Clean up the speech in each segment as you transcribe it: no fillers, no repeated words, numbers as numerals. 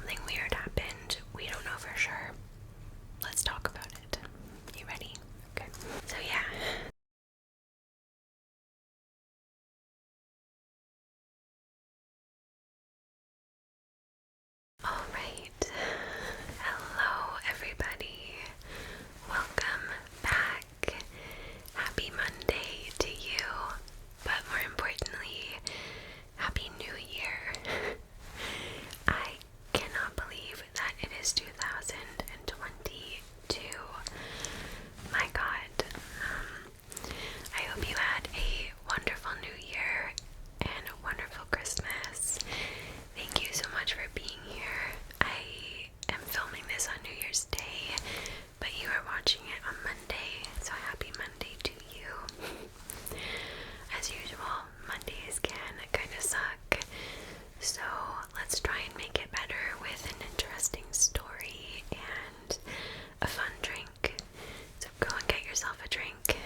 something weird happened. We don't know for sure. Let's talk about it. You ready? Okay. So yeah. Alright. Hello everybody. Welcome back. Happy Monday to you. But more importantly, Happy New Year. I cannot believe that it is 2022. My God. I hope you had a wonderful New Year and a wonderful Christmas. Thank you so much for being here. I am filming this on New Year's Day, but you are watching it on Monday, so happy Monday to you. As usual, Mondays can kind of suck, so let's try and make it better with an interesting story and a fun drink. So go and get yourself a drink.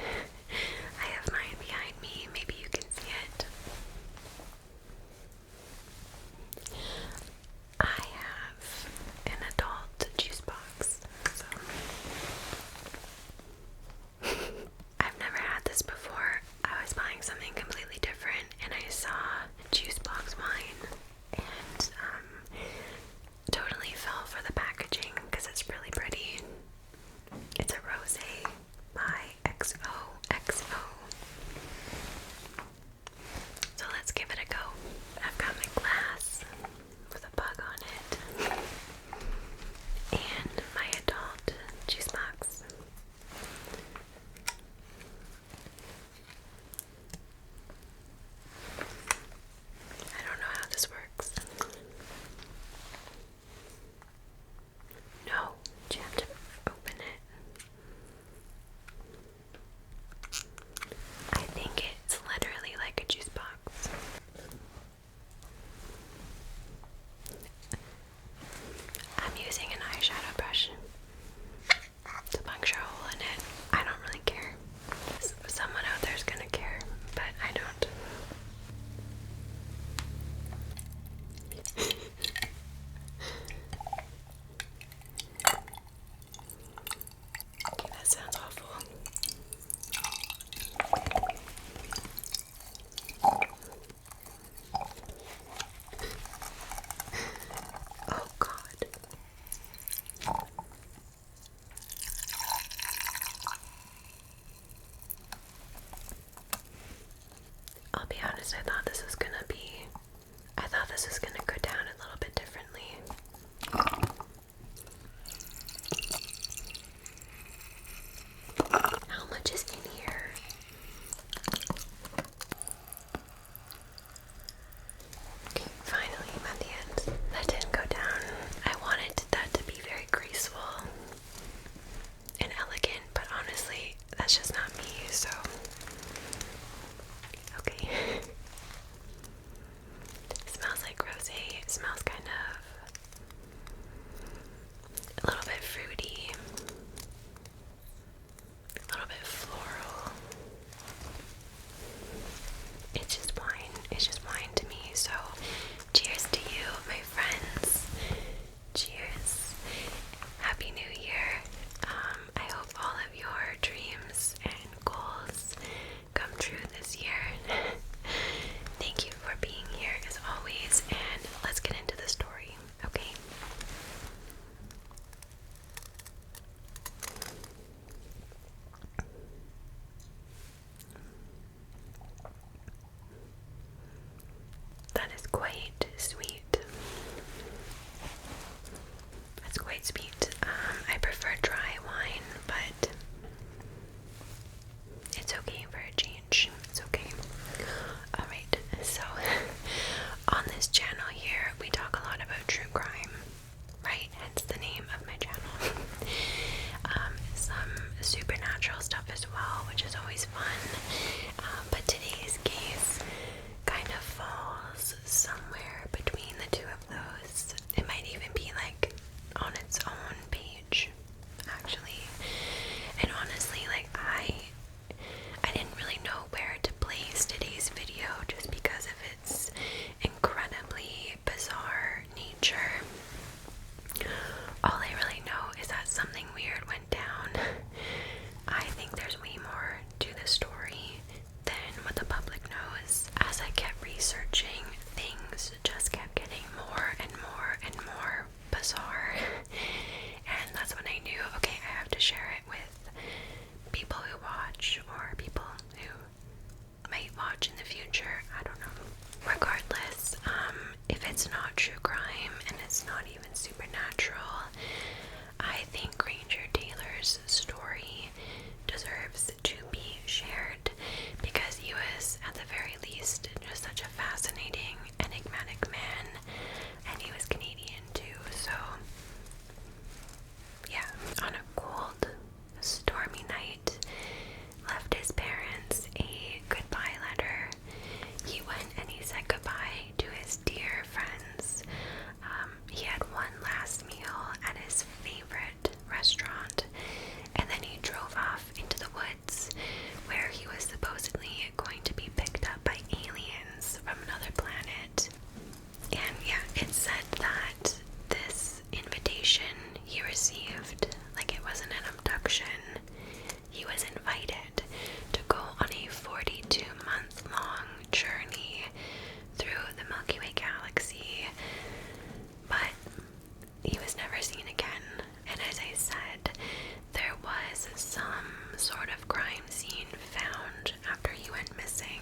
I have mine behind me, maybe you can see it. I have an adult juice box, so I've never had this before. I was buying something completely different and I saw juice box wine and totally fell for the packaging because it's really pretty. It's a rosé by XOXO. So let's give it a go. I've got my glass with a bug on it and my adult juice box. I don't know how this works. No, you have to open it. I think it's literally like a juice box. I'm using an eyeshadow brush to puncture a hole in it. I don't really care. Someone out there's gonna care, but I don't. Okay, that sounds awful. Oh God. I'll be honest, I thought this was gonna go down a little bit differently. How much is in here? Okay, finally, I'm at the end. That didn't go down. I wanted that to be very graceful and elegant, but honestly, that's just not me, so okay. It smells like rosé. It smells kind of a little bit fruity, a little bit floral. It's just wine. It's just wine to me. So cheers to you, my friends. Cheers. Happy New Year. I hope all of your dreams and goals come true this year. Thank you for being here as always, and let's get into the story, okay? That is quite sweet. not even supernatural. I think Granger Taylor's story deserves to be shared because he was, at the very least, just such a fascinating, enigmatic man, and he was Canadian too, so yeah. On a cold, stormy night, left his parents a goodbye letter. He went and he said goodbye to his dear friends. He had one last meal at his favorite restaurant, and then he drove off into the woods where he was supposedly going to be picked up by aliens from another planet. And yeah, it said that this invitation he received, like it wasn't an abduction, he was invited to go on a 42-month-long journey through the Milky Way Galaxy, but he was never seen again. And as I said, there was some sort of crime scene found after he went missing.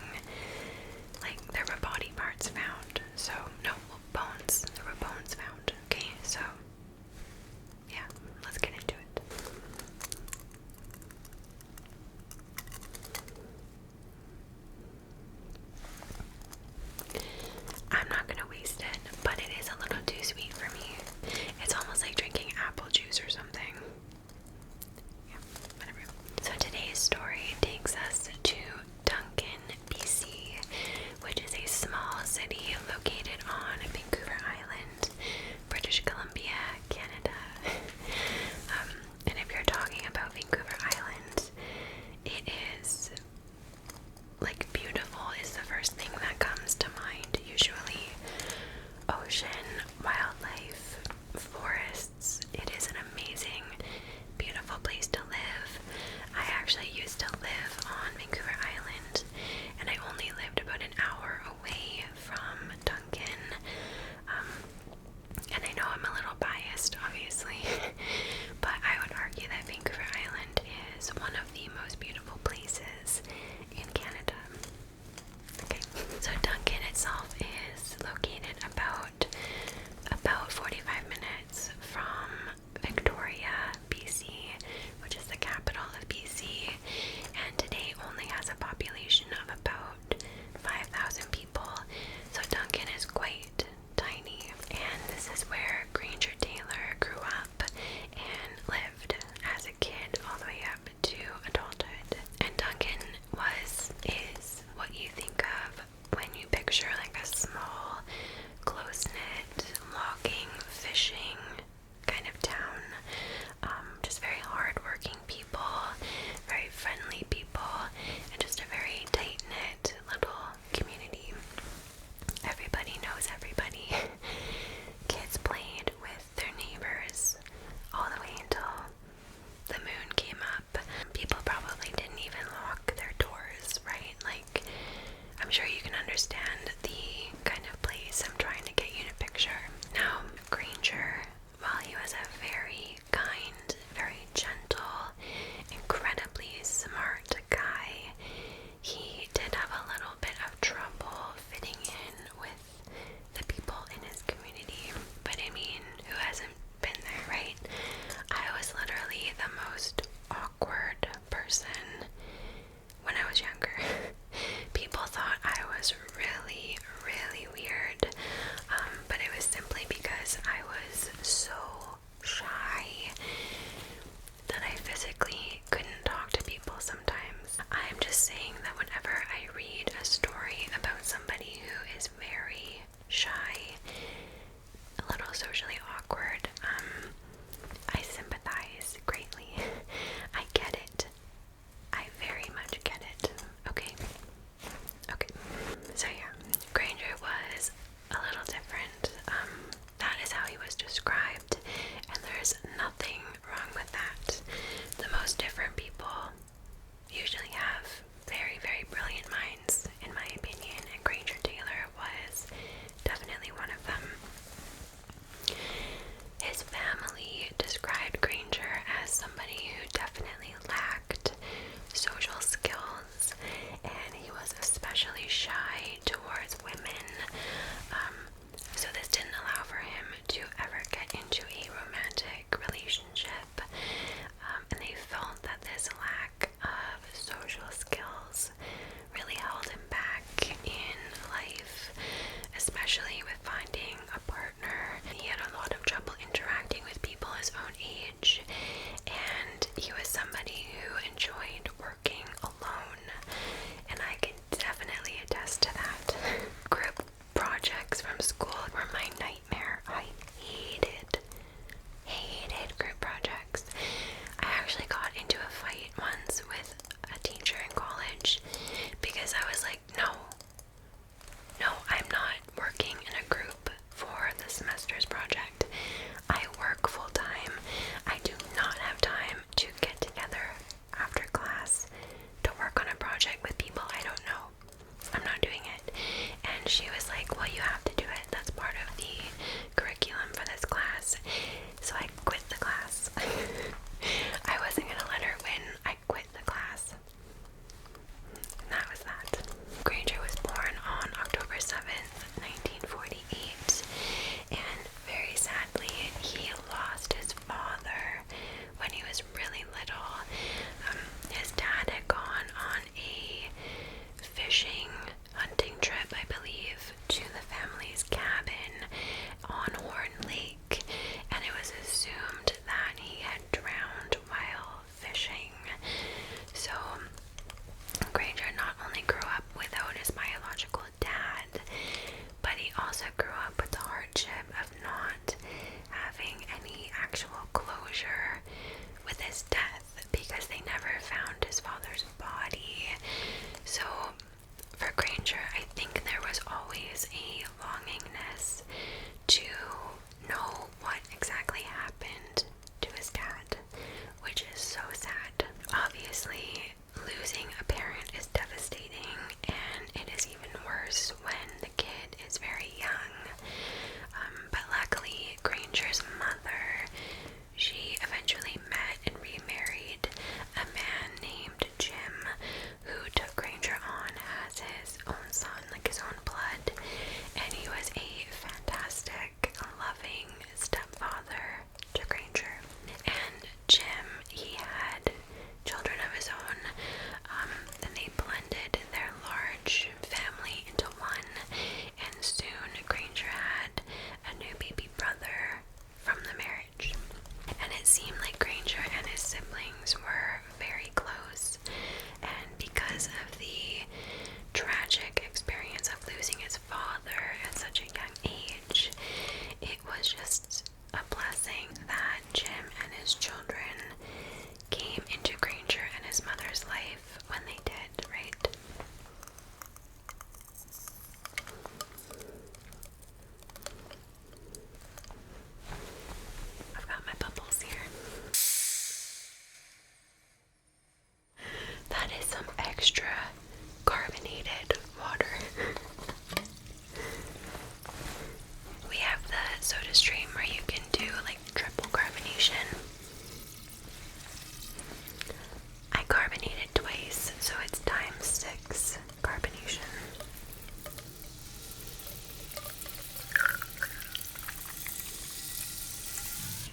Like, there were body parts found. So, no, bones. There were bones found. Okay, so, yeah, let's get into it. I'm not gonna waste it, but it is a little too sweet for me. It's almost like drinking apple juice or something. Yeah, whatever. So today's story takes us to Duncan, BC, which is a small city located on Vancouver Island, British Columbia, Canada. And if you're talking about Vancouver Island, it is like beautiful is the first thing that comes to mind usually. Ocean, wildlife, forests. It is an amazing, beautiful place to live. I actually used to live on Vancouver Island, and I only lived about an hour away from Duncan. And I know I'm a little biased, obviously, but I would argue that Vancouver Island is one of the most beautiful places in Canada. Okay, so Duncan itself is located about 45 minutes from Victoria, BC, which is the capital of BC, and today only has a population of about 5,000 people. So Duncan is quite tiny, and this is where Granger Taylor grew up and lived as a kid all the way up to adulthood. And Duncan is what you think of when you picture like a small, close-knit, logging, fishing kind of town. Just very hard-working people, very friendly people, and just a very tight-knit little community. Everybody knows everybody. Kids played with their neighbors all the way until the moon came up. People probably didn't even lock their doors, right? Like, I'm sure you can understand the kind of place I'm trying to get you to picture. Now, Granger, while he was a very kind, very gentle, incredibly smart guy, he did have a little bit of trouble fitting in with the people in his community. But I mean, who hasn't been there, right? I was literally the most awkward person when I was younger. People thought I was really, really weird, but it was simply because I was so shy.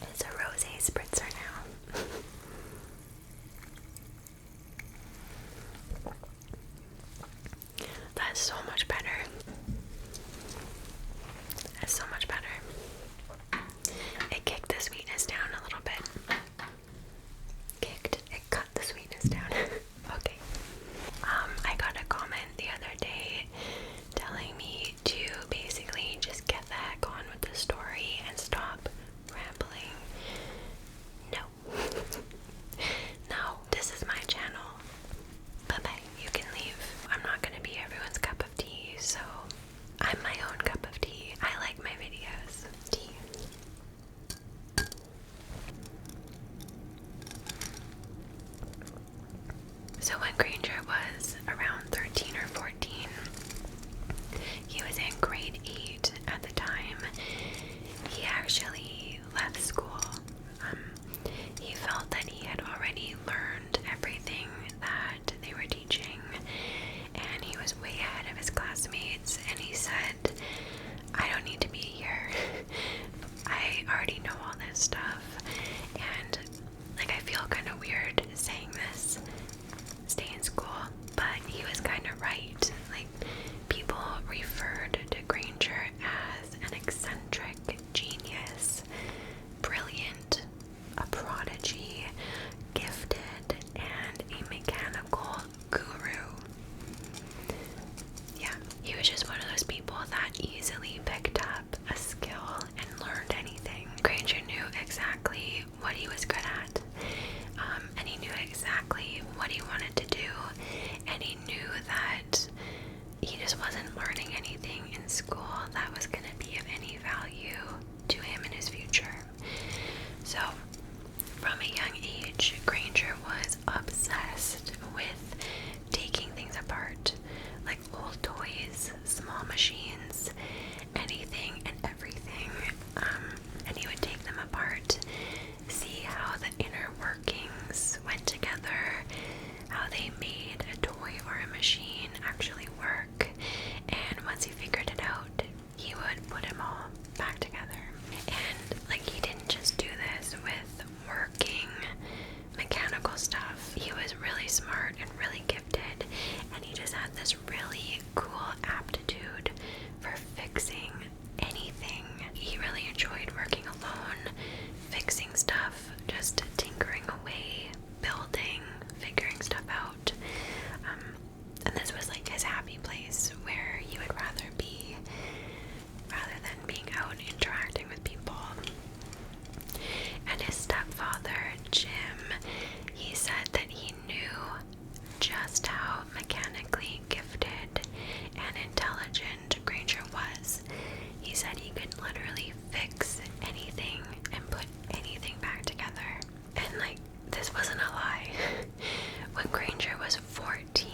It's a rosé spritzer now. That's so much better. That's so much better. It kicked the sweetness down a little bit. It cut the sweetness down. Okay. I got a comment the other day telling me to basically just get the heck on with the story and stop rambling. No. No, this is my channel. Bye-bye. You can leave. I'm not gonna be everyone's cup of tea, so I'm my own cup of tea. I like my videos. Tea. So when Granger was around 13 or 14, he was in grade 8 at the time. He actually left school. He felt that he had already learned everything that they were teaching, and he was way ahead of his classmates, and he said, I don't need to be here. I already know all this stuff. And like, I feel kind of weird saying this, stay in school, but he was kind of right. Like, people referred to Granger as an eccentric genius, brilliant, a prodigy, gifted, and a mechanical guru. Yeah, he was just one of those people that easily picked up a skill and learned anything. Granger knew exactly what he was good at, and he knew exactly what he wanted to do, and he knew that he just wasn't learning anything in school that was going to be of any value to him in his future. So, from a young age, Granger was obsessed with taking things apart, like old toys, small machines, anything and everything, and he would take them apart, see how the inner workings went together, how they made a toy or a machine actually work, and once he figured it out, he would put them all back together. And like, he didn't just do this with working mechanical stuff. He was really smart and really gifted, and he just had this really cool aptitude for fixing anything. He really enjoyed working alone, fixing stuff, just tinkering away, building, figuring stuff out. And this was like his happy place where he would rather be, rather than being out interacting with people. And his stepfather, Jim, he said that he knew just how mechanically gifted and intelligent Granger was. He said he could literally fix anything and put anything back together. And like, this wasn't a lie. When Granger was 14,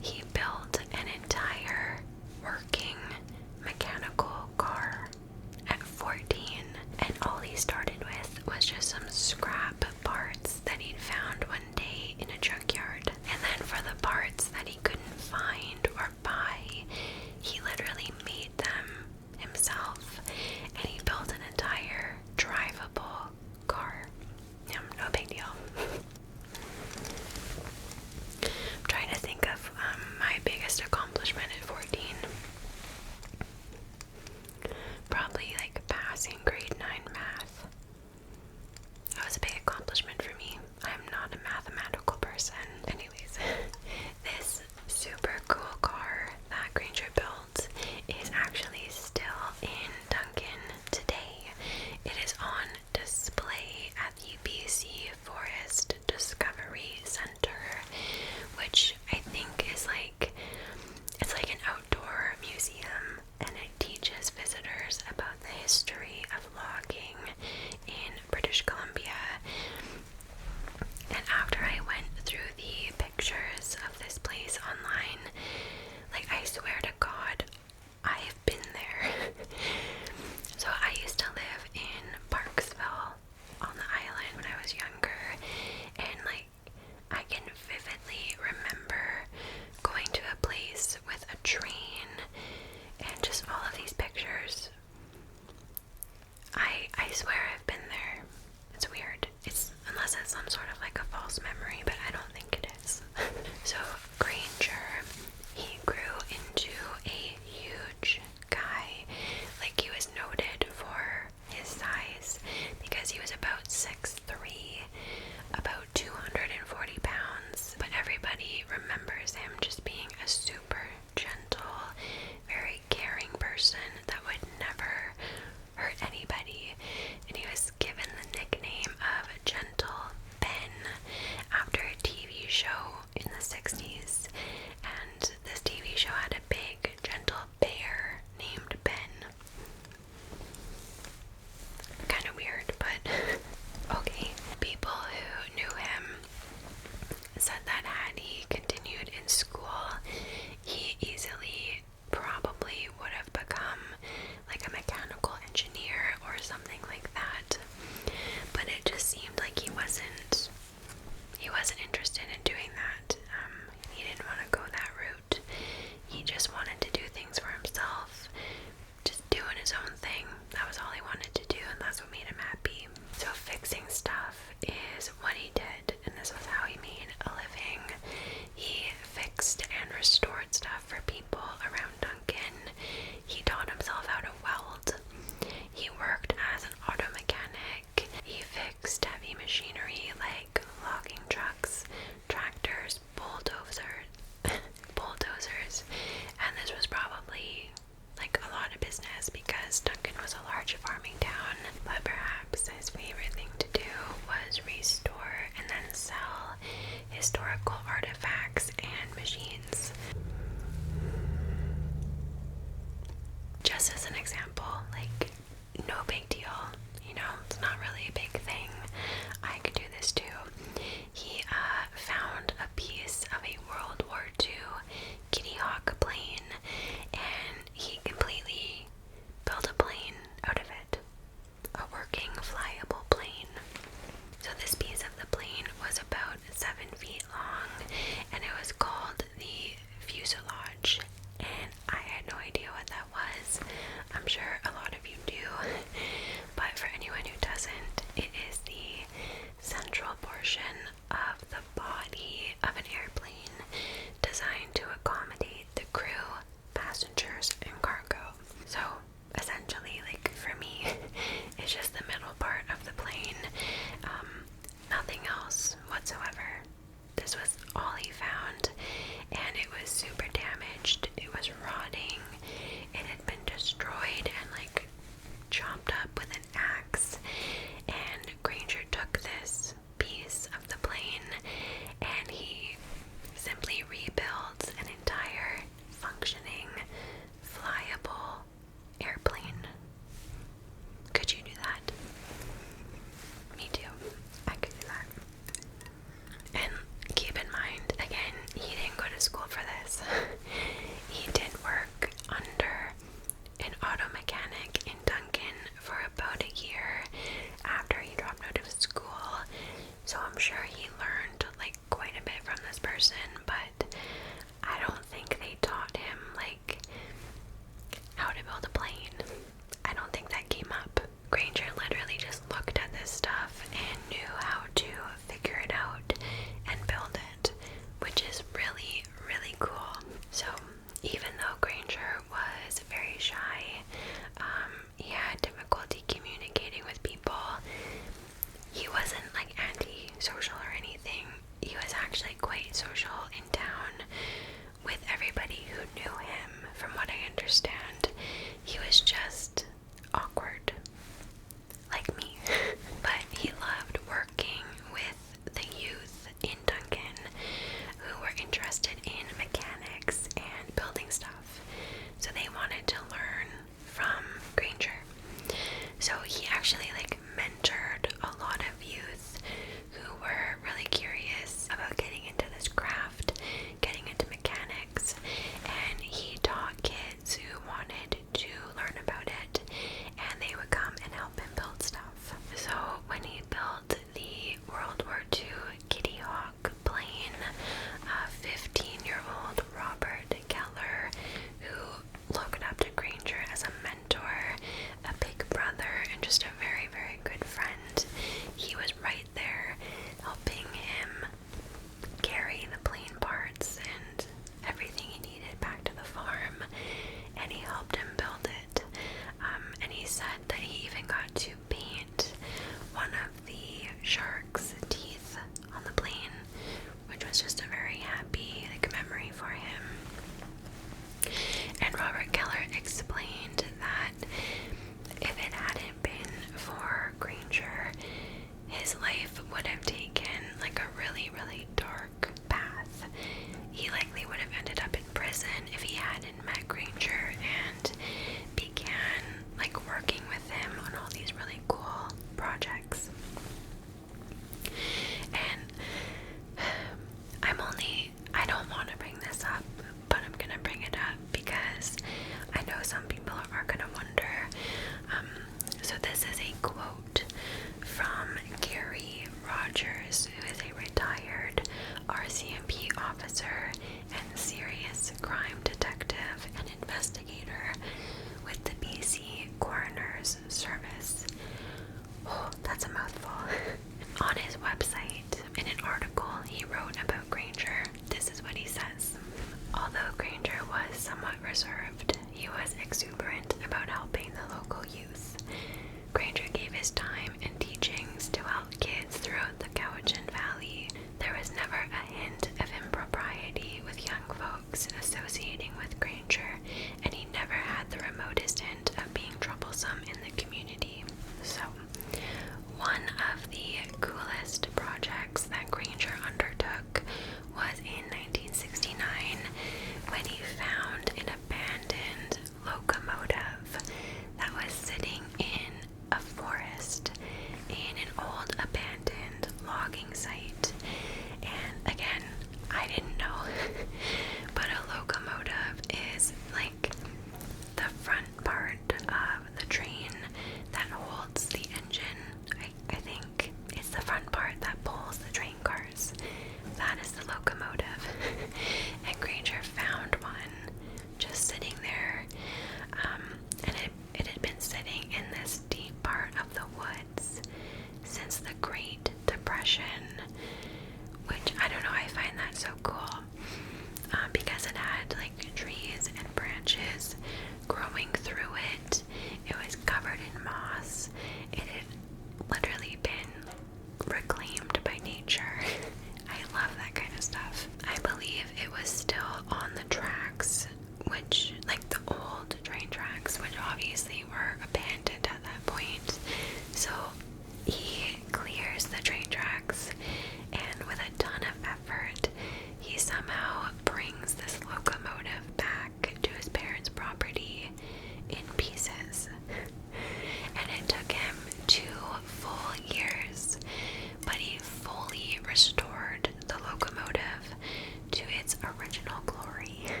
he built an entire working mechanical car at 14. And all he started with was just some scrap parts that he'd found one day in a junkyard. And then for the parts that he couldn't find or buy, he literally made them himself. And he built an entire drivable car. Yeah, no big deal. I'm trying to think of my biggest accomplishment at 14. Probably like passing grade 9 math. That was a big accomplishment for me. I'm not a mathematical person. Anyways, this super cool car that Granger built is actually still in Duncan today. It is on display at the BC Forest Discovery Center, which I think is like, it's like an outdoor museum, and it teaches visitors about the history of logging in British Columbia. And after I went through the pictures of this place online, like, I swear to God, I have been there. So I used to live in Parksville on the island when I was younger, and like, I can vividly remember going to a place with a train and just all of these pictures. I swear I've been there. because he was about 6'3", about 240 pounds, but everybody remembers him just being a super gentle, very caring person that would never hurt anybody, and he was given the nickname of Gentle Ben after a TV show in the 60s, and this TV show had a big gentle bear named Ben. Kind of weird, but okay. People who knew him said that had he continued in school, he easily probably would have become like a mechanical engineer or something like that. But it just seemed like he wasn't interested in doing that. He didn't want to go that route. He just wanted to do things for himself, just doing his own thing. That was all he wanted to do, and that's what made him happy. So fixing stuff is what he did, and this was how he made a living. He fixed and restored stuff for people around Duncan. He taught himself how to weld. He worked as an auto mechanic. He fixed heavy machinery like logging trucks, tractors, bulldozers, and this was probably like a lot of business because Duncan was a large farming town, but perhaps his favorite thing to do was restore and then sell historical artifacts and machines. Just as an example, like, no big deal, you know, it's not really a big thing. I could do this too. He found a piece of a World War II Kitty Hawk plane, and he completely built a plane out of it. A working, flyable plane. So this piece of the plane was about 7 feet long, and it was called the fuselage, and I had no idea what that was. I'm sure a lot of you do, but for anyone who doesn't, it is the central portion of the body of an airplane designed to accommodate the crew, passengers, and cargo. So essentially, like for me, it's just the middle part of the plane, nothing else whatsoever. This was all he found, and it was super damaged. It was rotting. It had been destroyed and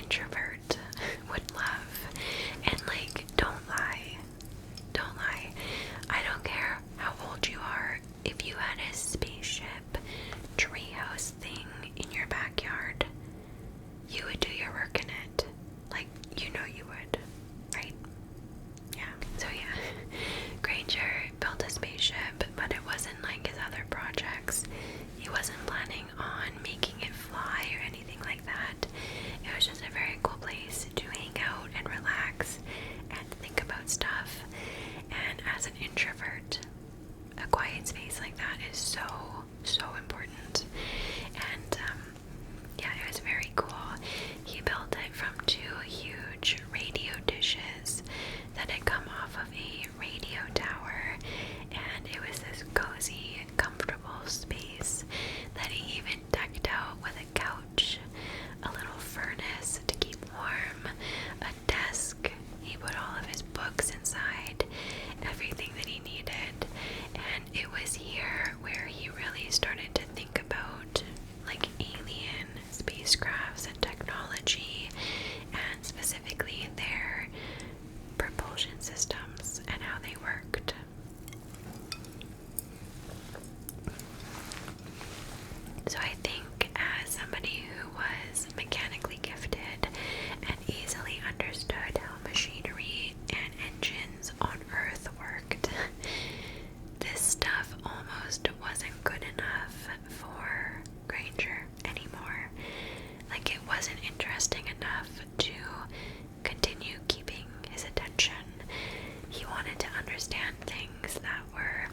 introvert would love. And like, don't lie. Don't lie. I don't care how old you are. If you had a spaceship treehouse thing in your backyard, you would do your work in it. Like, you know you would, right? Yeah. So yeah, Granger built a spaceship, but it wasn't like his other projects. He wasn't planning on making it fly or anything like that. It was just a very cool place to hang out and relax and think about stuff. And as an introvert, a quiet space like that is so, so important. And yeah, it was very cool. He built it from 2 huge radio dishes that had come off of a radio tower, and it was this cozy, comfortable space that he even decked out with a couch, a little furnace to keep warm, a desk. He put all of his books inside, everything that he needed. And it was here where he really started to think about like alien spacecrafts and technology, and specifically their propulsion systems and how they worked. So I think as somebody who was mechanically gifted and easily understood how machinery and engines on Earth worked, this stuff almost wasn't good enough for Granger anymore. Like, it wasn't interesting enough to continue keeping his attention. He wanted to understand things that were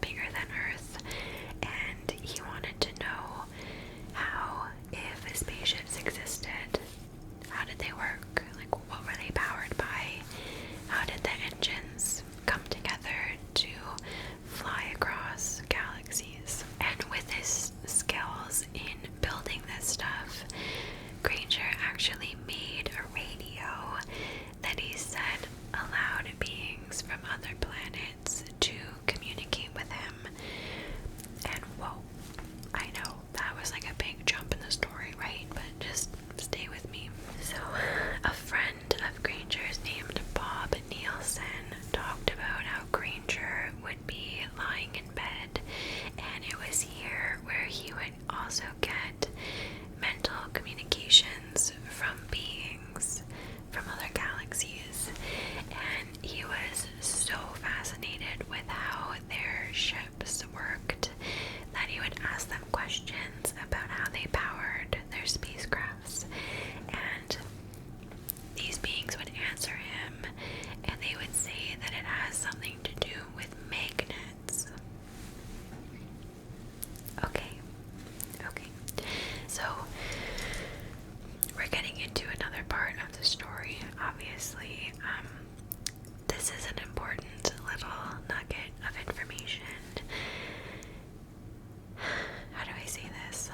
bigger than Earth, and he wanted to know how, if spaceships existed, how did they work? Like, what were they powered by? How did the engines come together to fly across galaxies? And with his skills in building this stuff, Granger actually made a radio that he said allowed beings from other planets to communicate with him. And whoa, I know that was like a big jump in the story, right? But just stay with me. So, a friend of Granger's named Bob Nielsen talked about how Granger would be lying in bed, and it was here where he would also get mental communications from beings from other galaxies. And he was so fascinated with how their ships worked that he would ask them questions about how they powered their spacecrafts. And these beings would answer him, and they would say that it has something to do with magnets. Okay. So, we're getting into another part of the story, obviously. This is an important little nugget of information. How do I say this?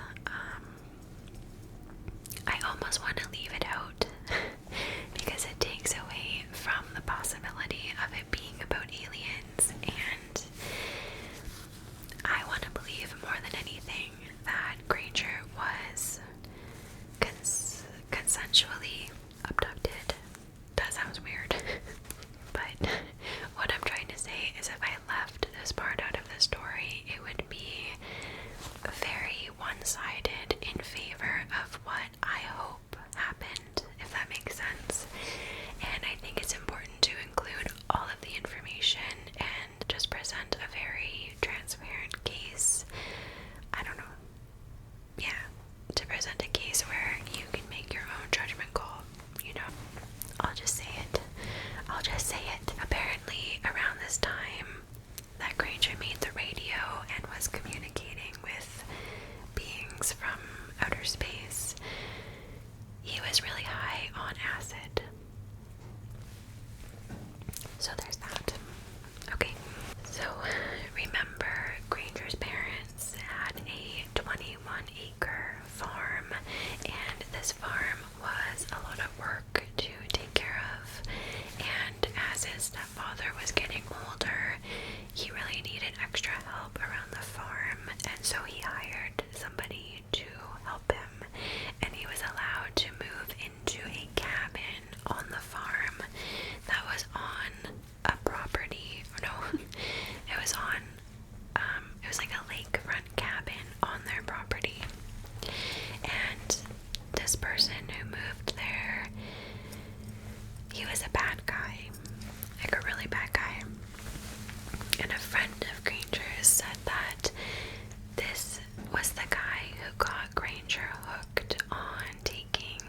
was the guy who got Granger hooked on taking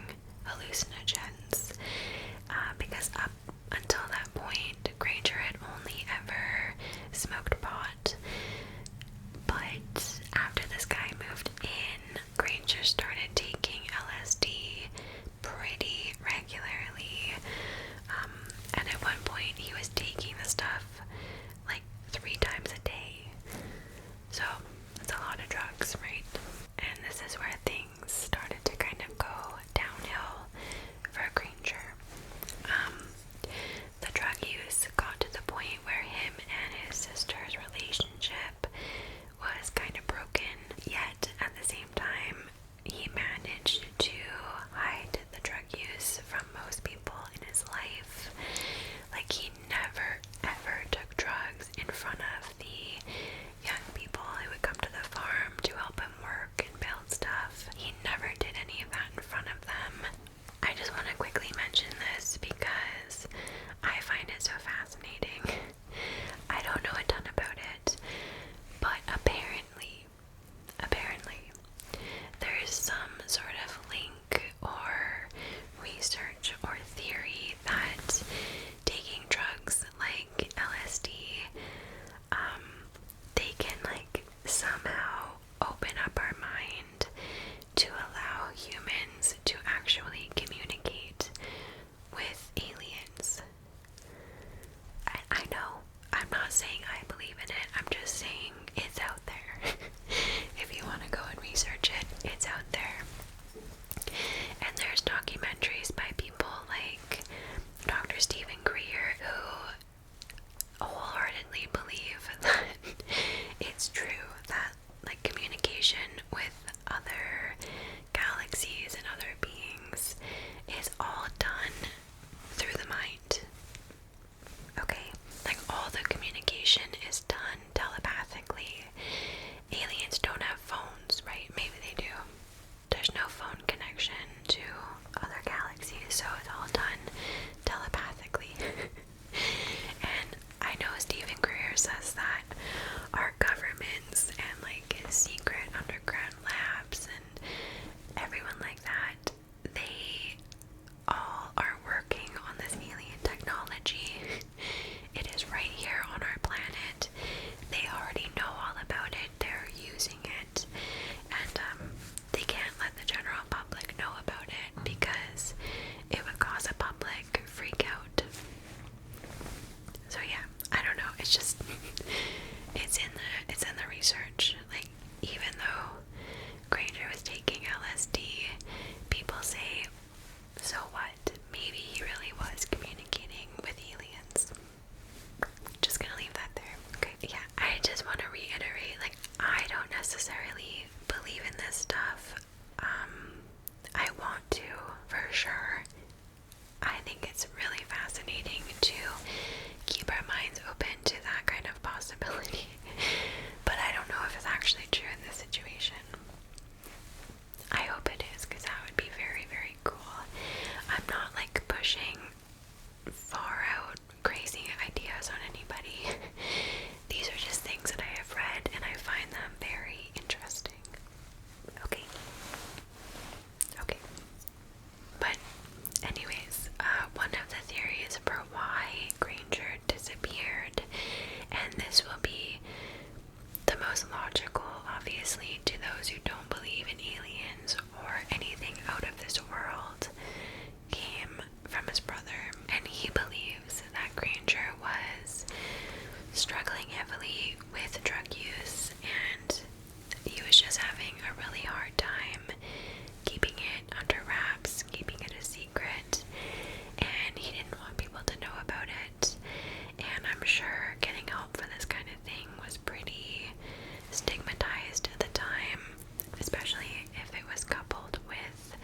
hallucinogens, because up until that point, Granger had only ever smoked pot. But after this guy moved in, Granger started taking LSD pretty regularly. And at one point, he was taking the stuff like 3 times a day. So, it's a lot of drugs, right? And this is where things started to kind of go downhill for Granger. The drug use got to the point where him and his sister's relationship was kind of broken, yet at the same time, he managed to hide the drug use from most people in his life. Like, he never ever took drugs in front of the young people who would come to the farm to help him work and build stuff. He never did any of that in front of them. I just want to quickly mention this because I find it so fascinating. I don't know a ton about it, but apparently, there is some sort of link or research or theory that taking drugs like LSD, they can like somehow open up our mind to allow humans to actually communicate with aliens. I know, I'm not saying I believe in it, I'm just saying it's out there. If you want to go and research it, it's out there. And there's documentaries by people like Dr. Stephen Greer, who wholeheartedly believe that it's true that like communication with other galaxies and other beings is all done through the mind. Okay? Like, all the communication is done telepathically. Aliens don't have phones, right? Maybe they do. There's no phone connection to other galaxies, so it's all done telepathically. And I know Stephen Greer says that our governments and like secret underground labs and everyone like that, they all are working on this alien technology. It is right here on our planet. They already know all about it. They're using it. And they can't let the general public know about it because it would cause a public freak out. So yeah, I don't know. It's just it's in the research. Like, even though Granger was taking LSD, people say, so what? Maybe he really was communicating with aliens. Just gonna leave that there. Okay, yeah, I just want to reiterate, like, I don't necessarily believe in this stuff. I want to, for sure. I think it's really fascinating to keep our minds open to that kind of possibility. But I don't know if it's actually true in this situation. I hope it is, because that would be very, very cool. I'm not like pushing far out crazy ideas on anybody. These are just things that I have read and I find them very interesting. Okay. But anyways, one of the theories for why Granger disappeared, and this will be the most logical, obviously, to those who don't believe in aliens or anything out of this world, came from his brother. And he believes that Granger was struggling heavily with drug use, and he was just having a really hard time keeping it under wraps, keeping it a secret, and he didn't want people to know about it. And I'm sure getting help for this kind of thing was pretty stigmatized at the time, especially if it was coupled with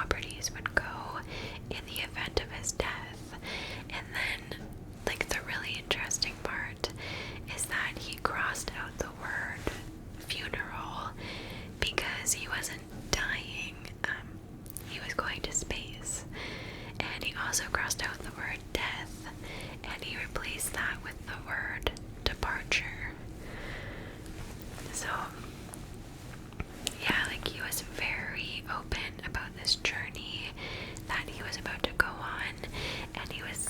properties would go in the event of his death. And then, like, the really interesting part is that he crossed out the word funeral because he wasn't dying. He was going to space. And he also crossed out the word death, and he replaced that with the word departure. So, yeah, like, he was very open about this journey that he was about to go on, and he was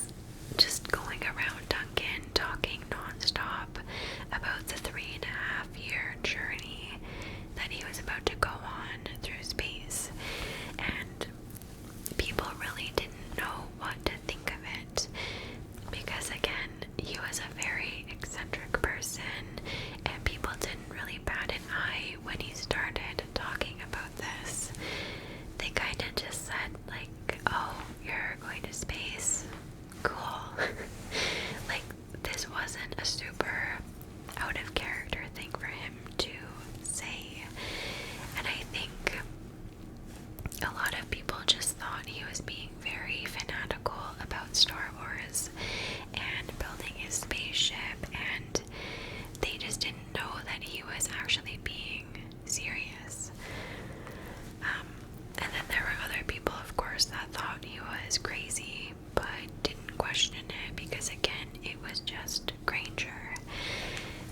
just going around Duncan talking nonstop about the 3.5-year journey that he was about to go on through space. And people really didn't know what to think of it because, again, he was a very eccentric person, and people didn't really bat an eye when he started talking about this. They kind of just said, like, oh, you're going to space? Cool. Like, this wasn't a super out of character thing for him to say. And I think a lot of people just thought he was being very fanatical about Star Wars and building his spaceship, and they just didn't know that he was actually being serious. And then there were other people, of course, that thought he was crazy, but didn't question it because, again, it was just Granger.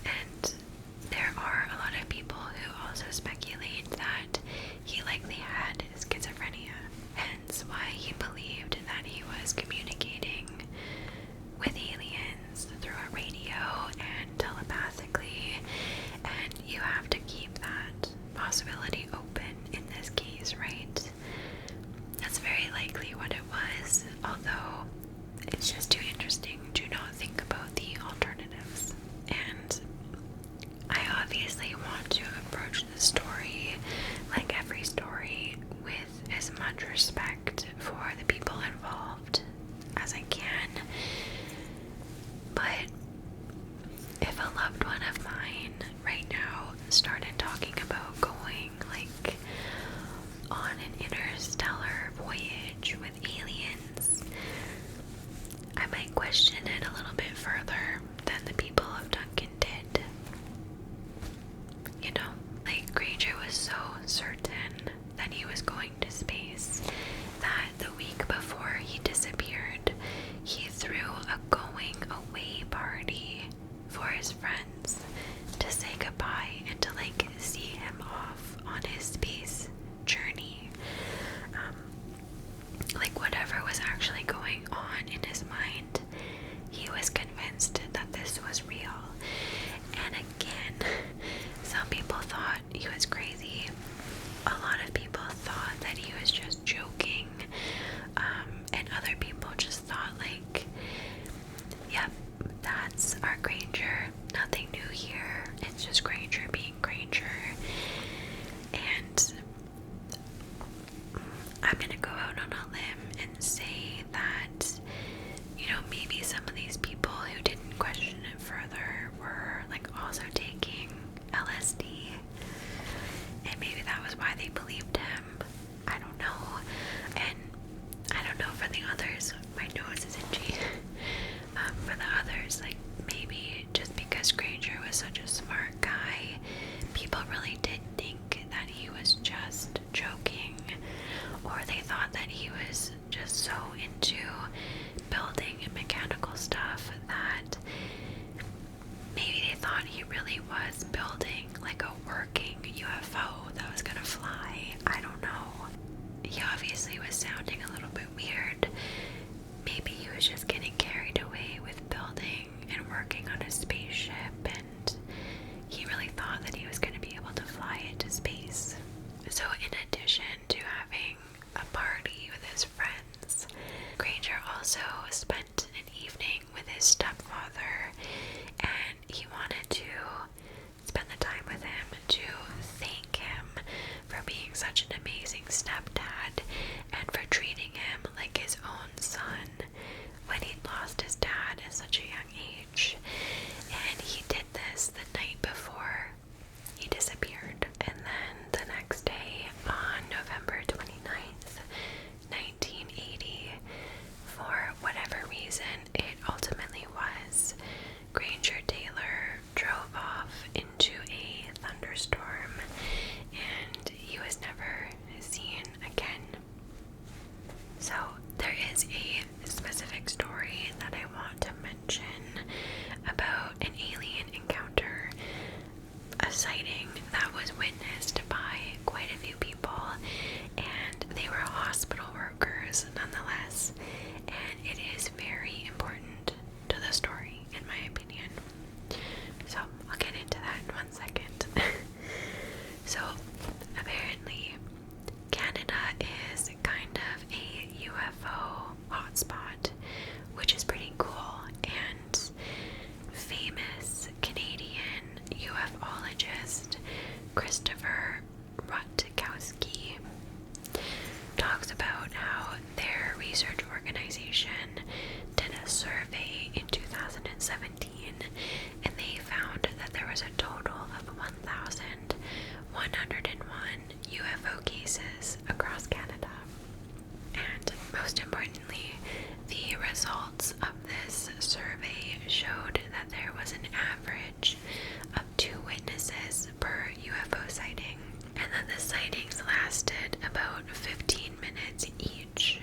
And there are a lot of people who also speculate that he likely had schizophrenia, hence why he believed that he was communicating with aliens through a radio and telepathically, and you have to keep that possibility open in this case, right? That's very likely what it was, although it's just too interesting to not think about the alternatives. And I obviously want to approach the story, like every story, with as much respect for the people involved as I can. But if a loved one of mine right now started talking about going, like, on an interstellar voyage with aliens, I might question it a little bit further than the people of Duncan did. You know, like, Granger was so certain that he was going to space that the week before he disappeared, he threw a going away party for his friends to say goodbye and to, like, see him off on his space journey. Like, whatever was actually going on in his mind, he was convinced that this was real. And again, some people thought he was crazy. A lot of people thought that he was just joking. And other people just thought, like, yep, that's our Granger. Nothing new here. It's just Granger being Granger. And I'm gonna go out on a limb and say that, you know, maybe some of these people who didn't question it further were, like, also taking LSD, and maybe that was why they believed him. I don't know. And I don't know for the others. My nose is itchy. For the others, like, maybe just because Granger was such a smart guy, people really did think that he was just joking, or they thought that he was just so into building mechanical stuff that maybe they thought he really was building, like, a working UFO that was gonna fly. I don't know. He obviously was sounding a little bit weird. Maybe he was just getting carried away with building and working on a spaceship, and he really thought that he was going to be able to fly it to space. So in addition to having a party with his friends, Granger also spent an evening with his stepfather, and he wanted to spend the time with him to thank him for being such an amazing stepdad and for treating him like his own son when he'd lost his dad at such a young age. And he did this the night before he disappeared. And then the next day, on November 29th, So there is a specific story that I want to mention about an alien encounter, a sighting that was witnessed by quite a few people, and they were hospital workers nonetheless, and it is very important to the story in my opinion. So I'll get into that in 1 second. So apparently Canada is kind of a UFO hotspot, which is pretty cool, and famous Canadian ufologist Christopher Rutkowski talks about how their research organization did a survey in 2017, and they found that there was a total of 1,101 UFO cases across Canada. And most importantly, the results of this survey showed that there was an average of 2 witnesses per UFO sighting, and that the sightings lasted about 15 minutes each.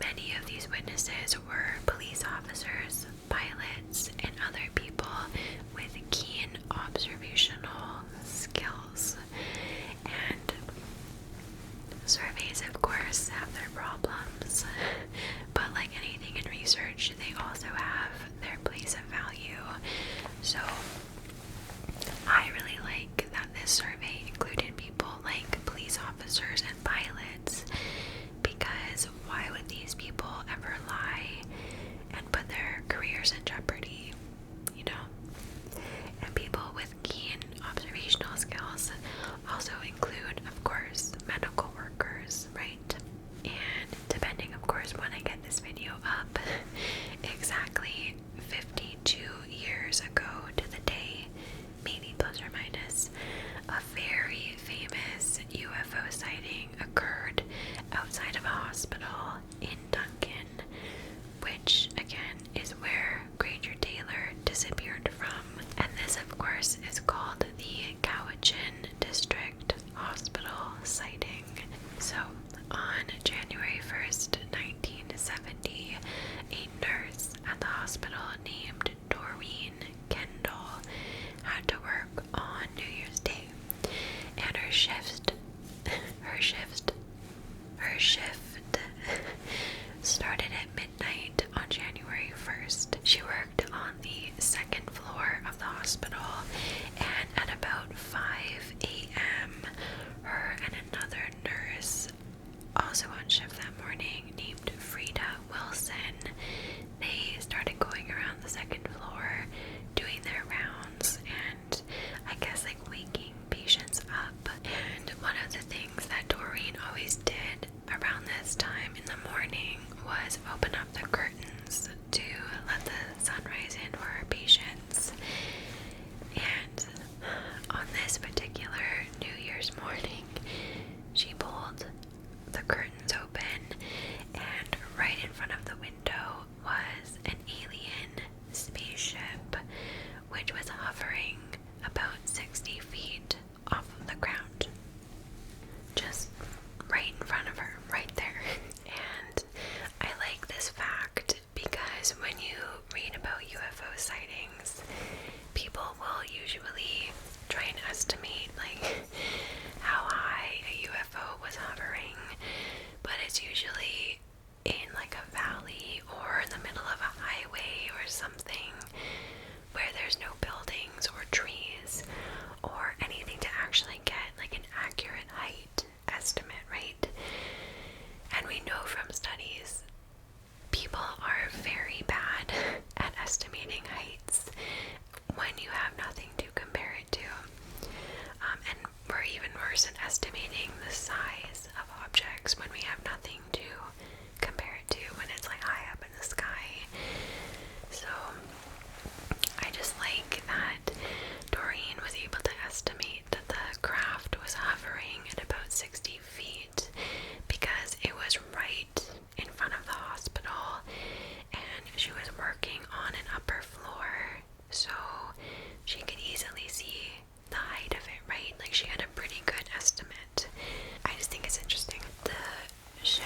Many of these witnesses were police officers, pilots, and other people with keen observational skills. And surveys, of course, have their problems, but like anything in research, they also have their place of value. So I really like that this survey included people like police officers and pilots, because why would these people ever lie and put their careers in jeopardy, you know? And people with keen observational skills also include, of course, medical workers, right? And depending, of course, when I get this video up, exactly 52 years ago to the day, maybe plus or minus, a very famous UFO sighting occurred outside of a hospital in Duncan, which again is where Granger Taylor disappeared from. And this, of course, is called the Cowichan District Hospital sighting. So on January 1st, 1970, a nurse at the hospital named Doreen Kendall had to work on New Year's Day, and her shift started at midnight on January 1st. She worked on the 2nd floor of the hospital, and at about 5 a.m., her and another nurse, also on shift that morning, named Frida Wilson, they started going around the 2nd floor doing their rounds and I guess like waking patients up. And one of the things that Doreen always did around this time in the morning was open up the curtains to let the sunrise in for her patients. And on this particular New Year's morning, she pulled the curtains open, and right in front of the window was an alien spaceship, which was hovering about 60 feet off of the ground. Just right in front of her, right there. And I like this fact because when you read about UFO sightings, people will usually try and estimate like how high a UFO was hovering, but it's usually in like a valley or in the middle of a highway or something where there's no buildings or trees or anything to actually get like an accurate height estimate, right? And we know from studies people are very bad at estimating heights when you have nothing to compare it to. And we're even worse at estimating the size of objects when we have nothing to compare it to, when it's like high up in the sky. So I just like that Doreen was able to estimate that the craft was hovering at about 60 feet because it was right in front of the hospital, and she was working on an upper floor, so she could easily see the height of it, right? Like she had a pretty good estimate. I just think it's interesting. The ship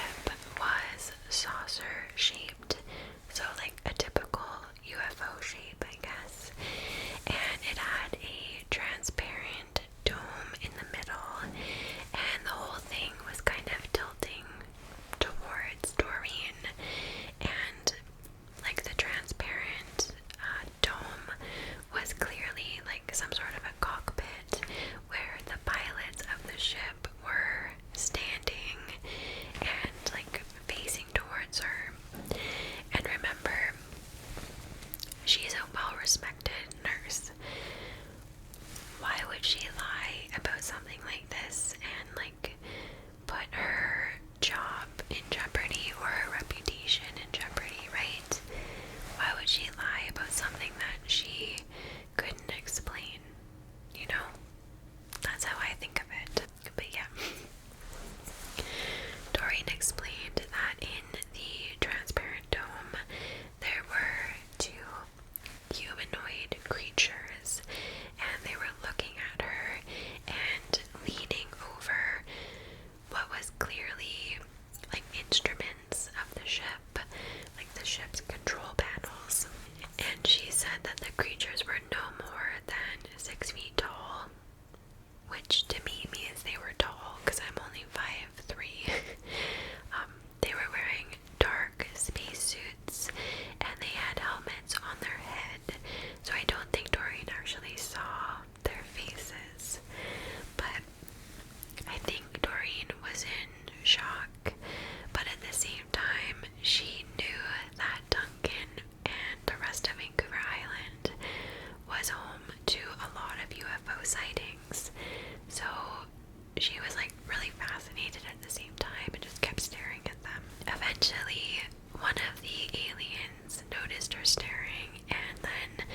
eventually, one of the aliens noticed her staring and then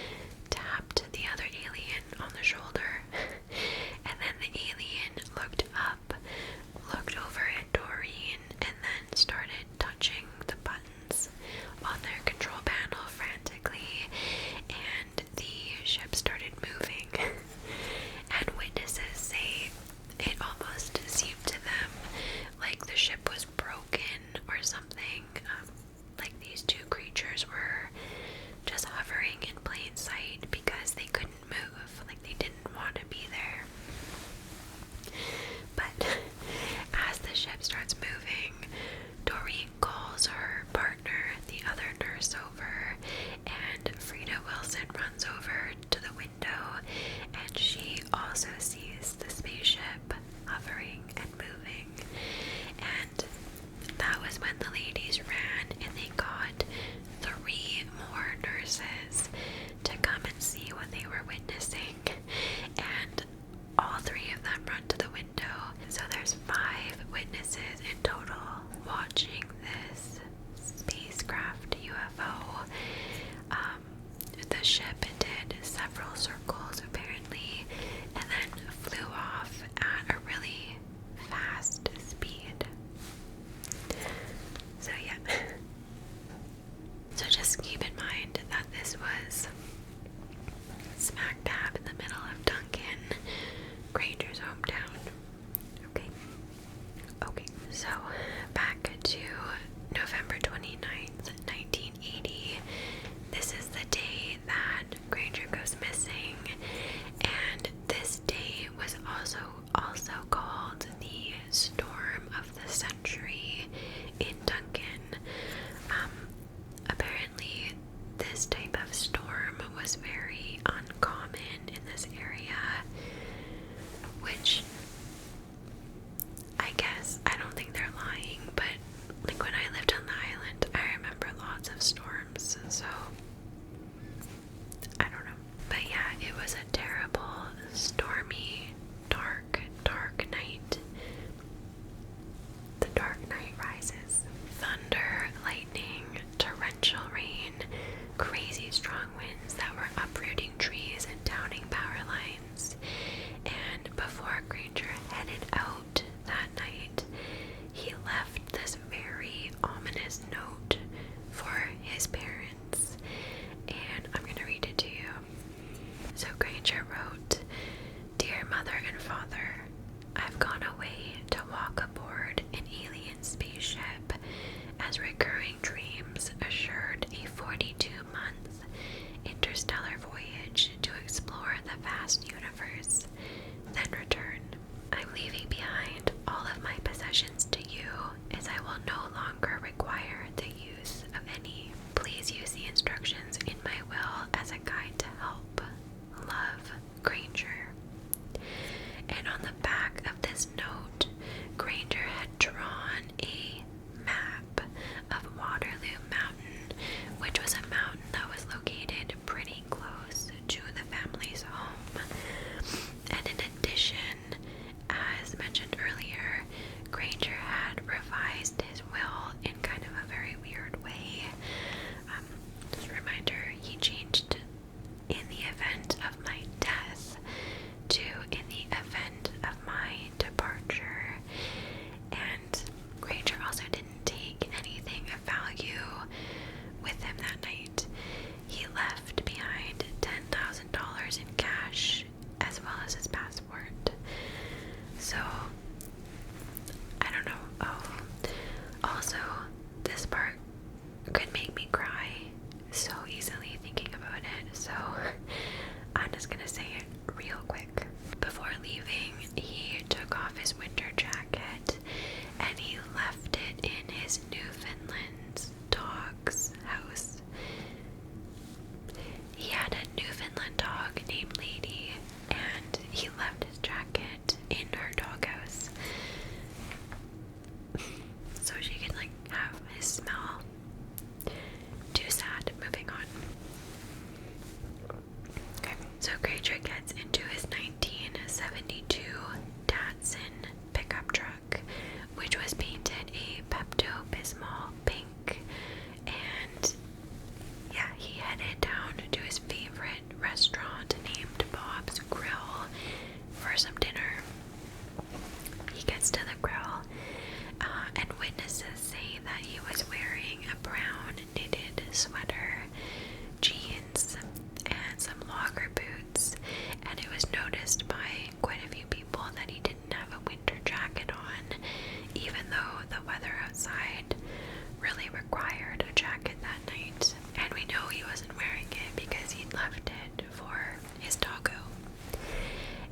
tapped the other alien on the shoulder. And then the alien looked up, looked over at Doreen, and then started touching the buttons on their control panel frantically, and the ship started moving. And witnesses say it almost seemed to them like the ship was broken or something. Like these two creatures were just hovering in plain sight because they couldn't move, like they didn't want to be there. But as the ship starts moving, Doreen calls her partner, the other nurse, over, and Frida Wilson runs over to the window, and she also sees the spaceship hovering and moving. And that was when the ladies ran and they got 3 more nurses to come and see what they were witnessing. And all 3 of them run to the window. So there's 5 witnesses in total watching this spacecraft UFO. The ship did several circles apparently and then flew off at a really fast speed. So yeah. So just keep in mind that this was smack dab in the middle of Duncan, Granger's hometown. Okay, so back to November 29th, 1980. This is the day that Granger goes missing, and this day was also called the Storm of the Century in Duncan. Apparently, this type of storm was very uncommon in this area, which I guess, I don't think they're lying, but like when I lived on the island, I remember lots of storms, so I don't know. But yeah, it was a terrible, stormy, dark night. The dark night rises. Thunder, lightning, torrential rain, crazy strong winds that were uprooting trees and downing power lines. And before Granger headed out that night, he left this very ominous note for his parents. And I'm going to read it to you. So Granger wrote, "Dear Mother and Father, I've gone away to walk aboard an alien spaceship as recurring dreams assured a 42-month interstellar voyage to explore the vast universe, then return. I'm leaving behind all of my possessions to you, as I will no longer require the use of any. Please use the instructions in my will as a guide to help. Love, Granger." And on the back of this note, Granger had drawn a map of sweater, jeans, and some logger boots, and it was noticed by quite a few people that he didn't have a winter jacket on, even though the weather outside really required a jacket that night. And we know he wasn't wearing it because he'd left it for his doggo.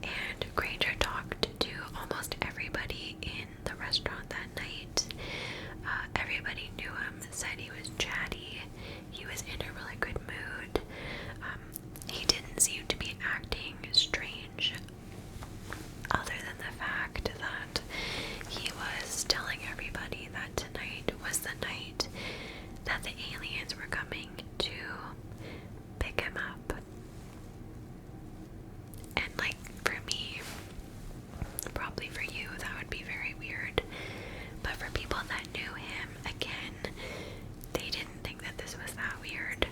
And Granger talked to almost everybody in the restaurant that night. Everybody knew him, said he was chatty, he was in a really good mood. He didn't seem to be acting strange, other than the fact that he was telling everybody that tonight was the night that the aliens were coming to pick him up. And like, for me, probably for you, that would be very weird. But for people that knew him, again, they didn't think that this was that weird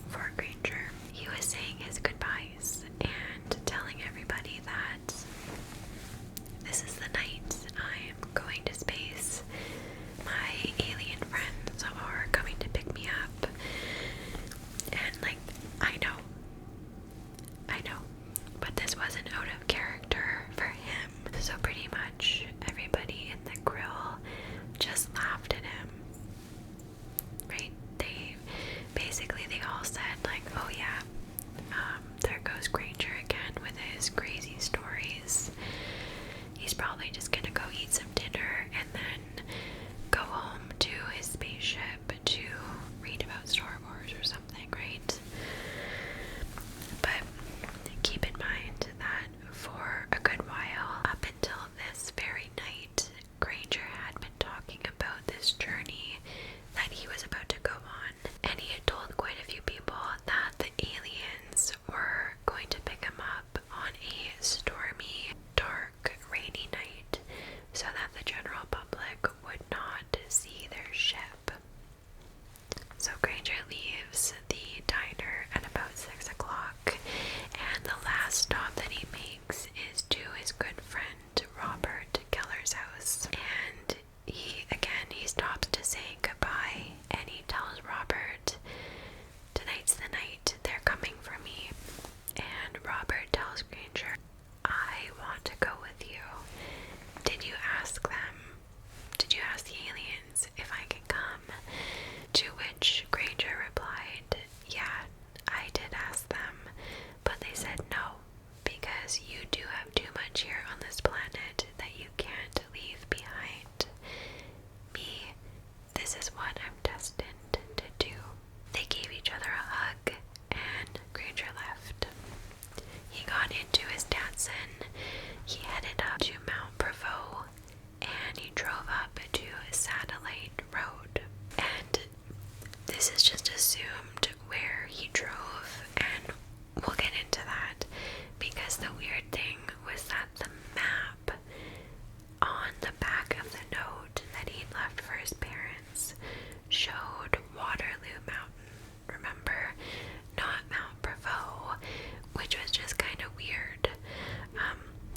for Granger. He was saying his goodbyes and telling everybody that this is the night I am going to space. My alien friends are coming to pick me up. And like, I know, but this wasn't out of character for him. So pretty much everybody in the grill just laughed at him, right? They all said like, oh yeah, there goes Granger again with his crazy stories. He's probably just gonna go eat some dinner and then go home to his spaceship to read about Star Wars or something, right? But keep in mind that for a good while, up until this very night, Granger had been talking about this journey that he was about to go on, and he had told quite a few people that the aliens were going to pick him up on a stormy, dark, rainy night so that the general public would not see their ship. So Granger leaves the diner at about 6 o'clock, and the last stop that he makes is to his good friend Robert Keller's house. And he stops to say goodbye, and he tells Robert, tonight's the night, they're coming for me. And Robert tells Granger, I want to go with you. Did you ask them? Did you ask the aliens if I can come? To which Granger replied, yeah, I did ask them, but they said no, because you do have too much here on this planet that you can't leave behind. Me, this is what I'm destined to do. They gave each other a hug, and Granger left. He got into his Datsun, he headed up to Mount Prevost, and he drove up to Satellite Road. And this is just assumed where he drove, and we'll get into that, because the weird thing was that the map on the back of the note that he'd left for his parents showed Waterloo Mountain, remember? Not Mount Prevost, which was just kind of weird.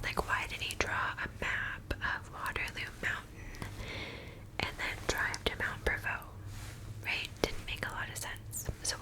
Like, why did he draw a map of Waterloo Mountain and then drive to Mount Prevost? Right? Didn't make a lot of sense. So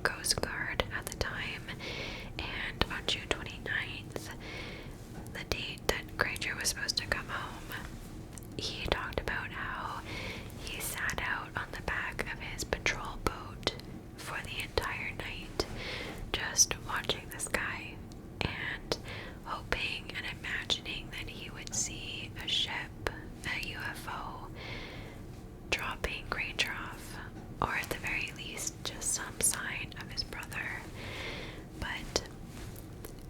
Coast Guard at the time, and on June 29th, the date that Granger was supposed to come home, he talked about how he sat out on the back of his patrol boat for the entire night, just watching the sky and hoping and imagining that he would see a ship, a UFO, dropping Granger off, or at the very least, just some sign of his brother. But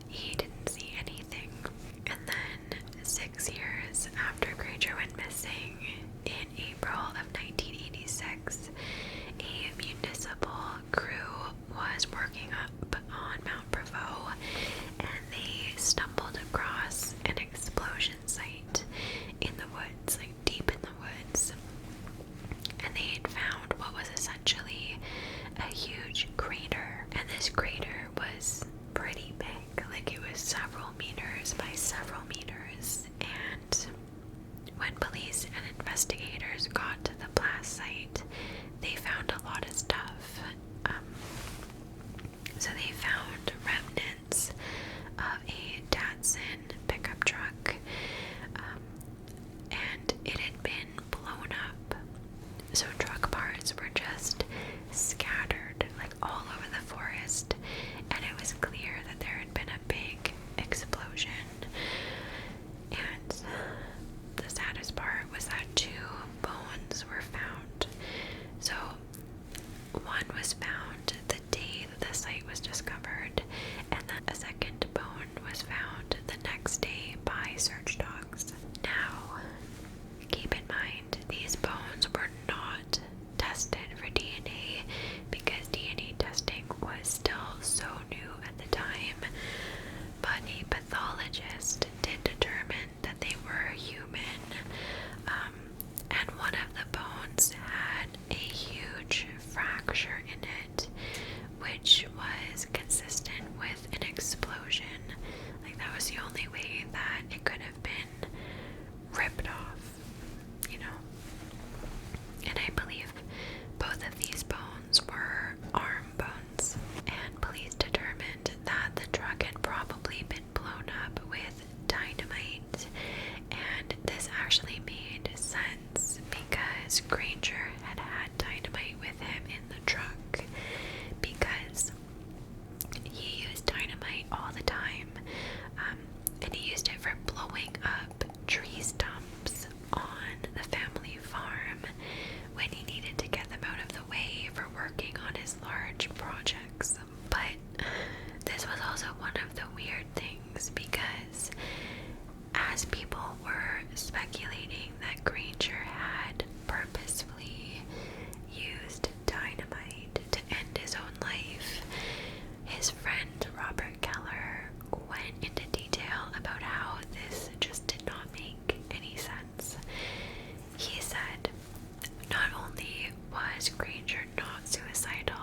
he didn't see anything. And then 6 years after Granger went missing, in April of 1986, a municipal crew was working up on Mount Brevoux, and they stumbled across an explosion site in the woods, like deep in the woods. And they had found what was essentially a huge crater, and this crater was pretty big, like it was several meters by several meters. And when police and investigators got to the blast site, they found a lot of stuff. So they found remnants of a Datsun pickup truck, and it had been blown up. So truck parts were just scattered like all over the forest, and it was clear that there had been a big explosion. And the saddest part was that 2 bones were found. So one was found the day that the site was discovered, and then a second bone was found the next day by search dogs. Now, keep in mind, these bones were not tested for DNA because DNA testing was still so new at the time, but a pathologist did determine that they were human, and one of the bones had a huge fracture in it, which was consistent with an explosion. Like, that was the only way that it could have been ripped off, you know. And I believe both of these bones were arm bones, and police determined that the truck had probably been blown up with dynamite. And this actually made sense because Granger had had dynamite with him in the truck, because he used dynamite all the time, and he used it for blowing up tree stumps on the family farm when he needed to get them out of the way for working on his large projects. But this was also one of the weird things, because as people were speculating that Granger had purposefully used dynamite to end his own life, his friend Robert Keller went into detail about how this just did not make any sense. He said not only was Granger not suicidal,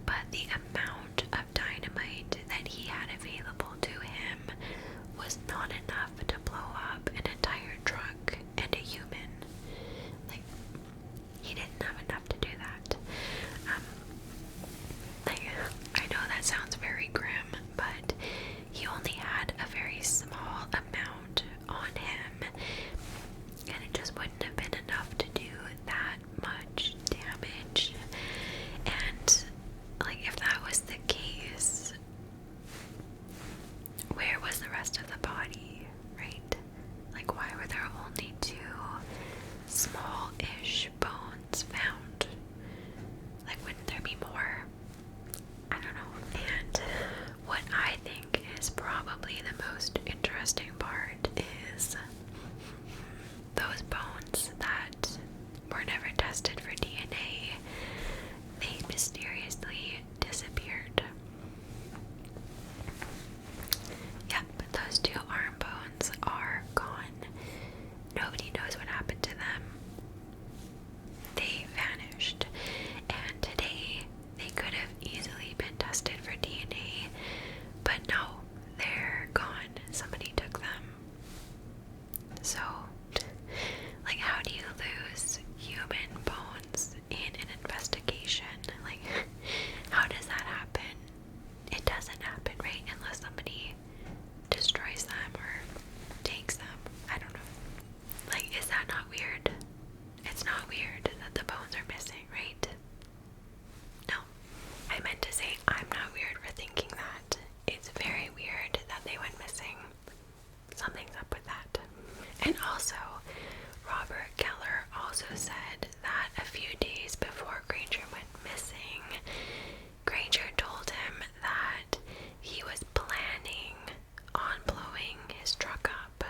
but the amount of dynamite that he had available to him was not enough to blow up an entire truck and a human. Like, he didn't have enough to do that. I know that sounds very grim, but he only had a very small amount on him, and it just wouldn't have been enough to do that much damage. And like, if that was the case, where was the rest of the body, right? Like, why were there only 2 small-ish bones found? Like, wouldn't there be more? I don't know. And what I think is probably the most interesting part is those bones that were never tested for DNA, they mysteriously disappeared. Yep, those 2 arm bones are gone. Nobody knows what happened to them. something's up with that. And also, Robert Keller also said that a few days before Granger went missing, Granger told him that he was planning on blowing his truck up.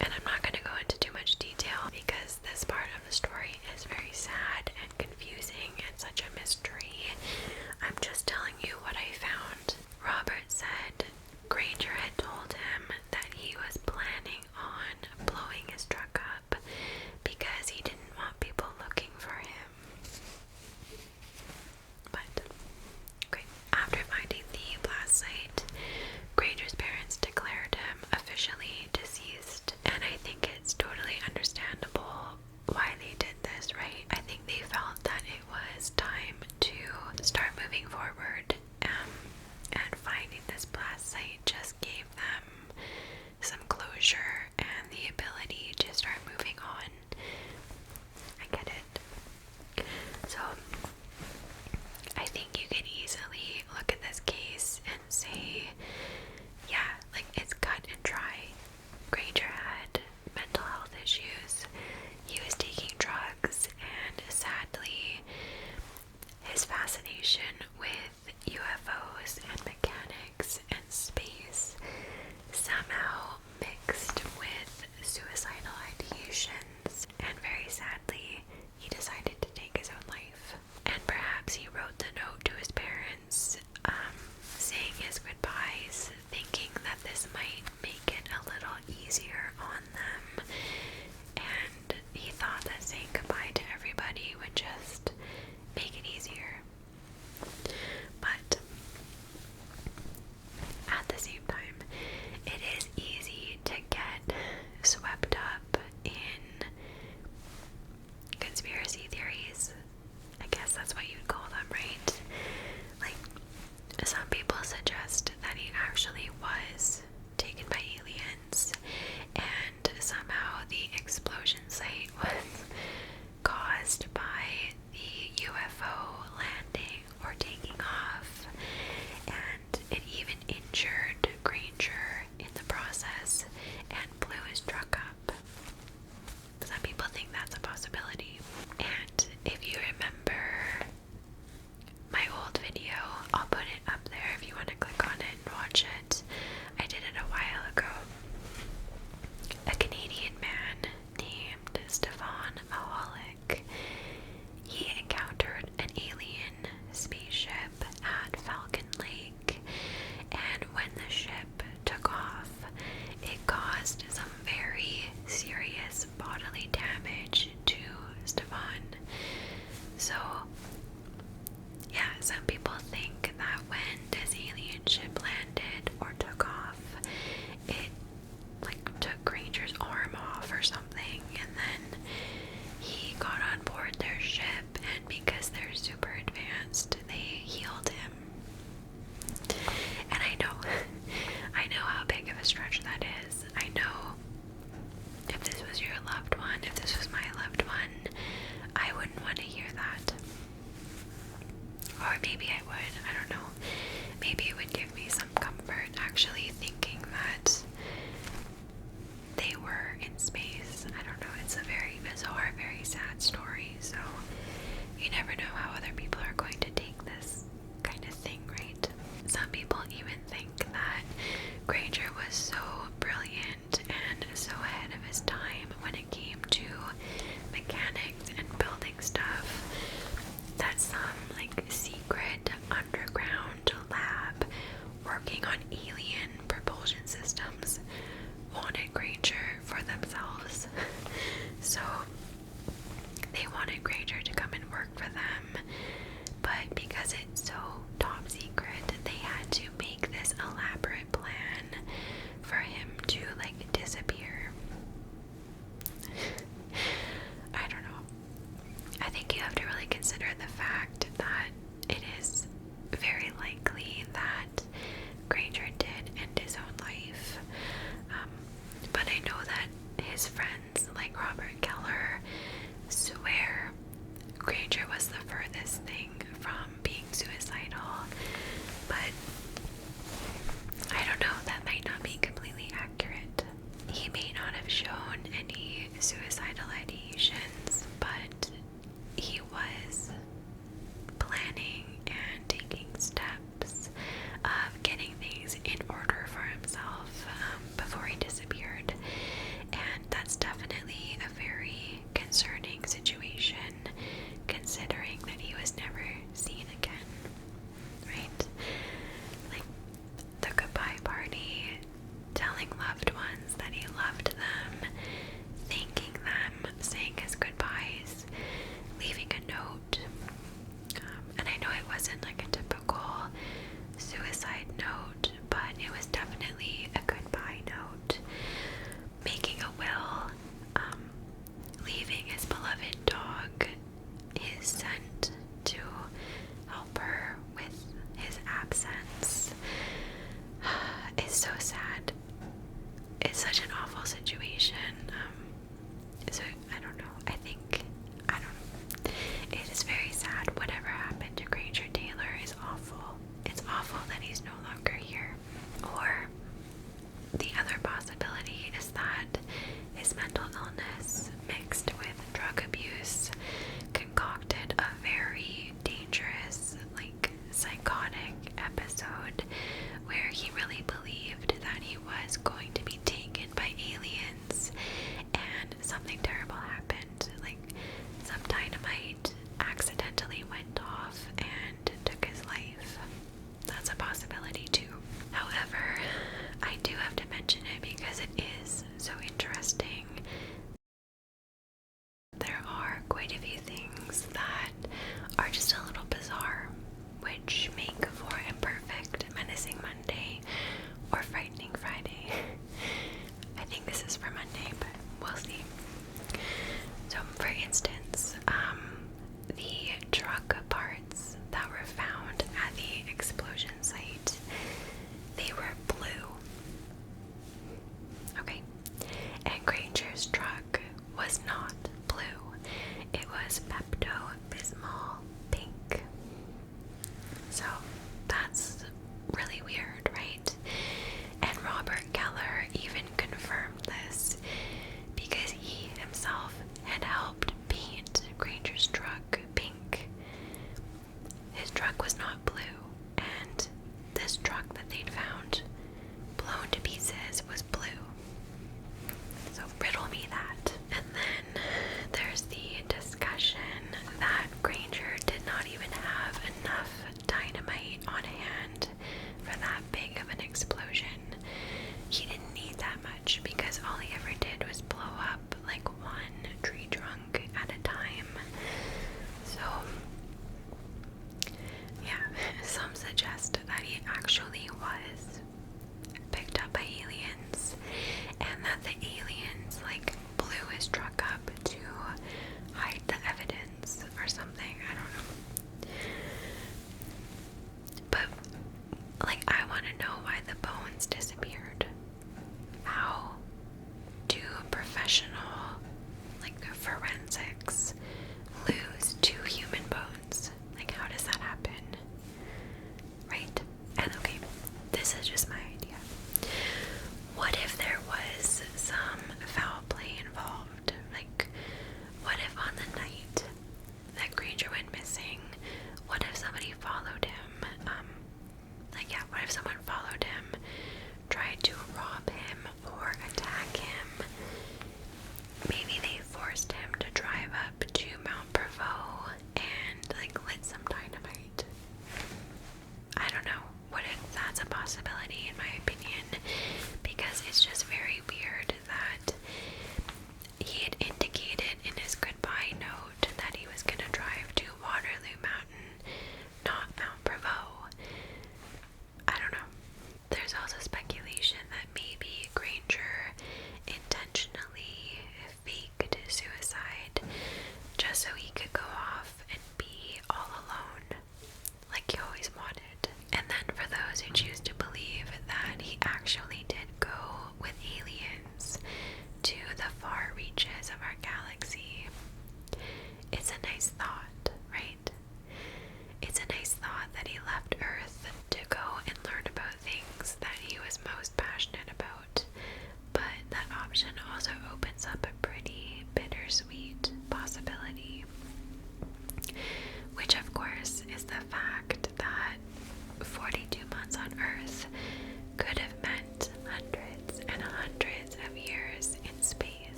And I'm not going to go into too much detail because this part of the story is very sad and confusing and such a mystery. I'm just telling you what I found. Robert said Granger had told him that he was planning on blowing his truck up because he didn't want people looking for him. is going to